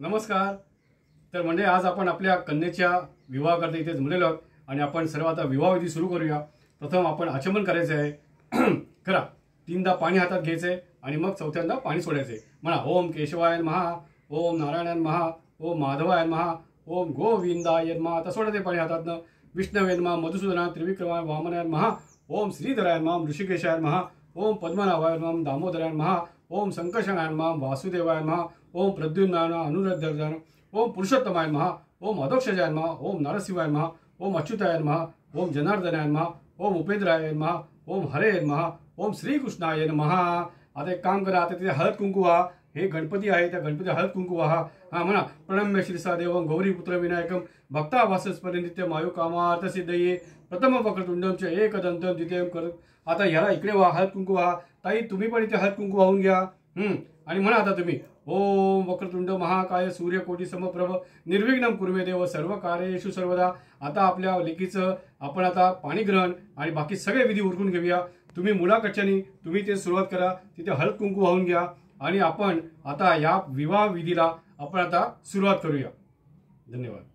नमस्कार। तर म्हणजे आज आपण आपल्या कन्येच्या विवाहाकरता इथे जमलेलो आहोत आणि आपण सर्व आता विवाहविधी सुरू करूया। प्रथम आपण आचमन करायचे आहे। करा। तीनदा पाणी हातात घ्यायचे आणि मग चौथ्यांदा पाणी सोडायचे। म्हणा ओम केशवाय नमः, ओम नारायणाय नमः, ओम माधवाय नमः, ओम गोविंदाय नमः। आता सोडा ते पाणी हातातनं। विष्णवे नमः, मधुसूदनाय त्रिविक्रमाय वामनाय नमः, ओम श्रीधराय नमः, ऋषिकेशाय नमः, ओम पद्मनाभाय नमः, दामोदराय नमः, ओम संकर्षणाय नमः, वासुदेवाय नमः, ओम प्रद्युम्नाय नमः, अनुरुद्धाय नमः, ओम पुरुषोत्तमाय नमः, ओम अधोक्षजाय नमः, ओम नरसिंहाय नमः, ओम अच्युताय नमः, ओम जनार्दनाय नमः, ओम उपेंद्राय नमः, ओम हरे नमः, ओम श्रीकृष्णाय नमः। आता एक काम करा, आता तिथे हळद कुंकू व्हा। हे गणपती आहे, त्या गणपती हळद कुंकू व्हा। हा म्हणा प्रणम्य श्रीसा देवं गौरीपुत्र विनायकं भक्तावासस्परि नित्यं आयु कामार्थ सिद्धये प्रथम वक्रतुंडं च एकदन्तं द्वितीयं कर। आता याला इकडे व्हा, हळद कुंकू व्हा। ताई तुम्ही पण इथे हळद कुंकू वाहून घ्या। आणि म्हणा आता तुम्ही ओम वक्रतुंड महाकाय सूर्यकोटी समप्रभ निर्विघ्नं कुर्मे देव सर्व कार्येषु सर्वदा। आता आपल्या लेकीचं आपण आता पाणी ग्रहण आणि बाकी सगळे विधी उरकून घेऊया। तुम्ही मुलाकडच्यानी तुम्ही ते सुरुवात करा, तिथे हळद कुंकू वाहून घ्या आणि आपण आता या विवाह विधीला आपण आता सुरुवात करूया। धन्यवाद।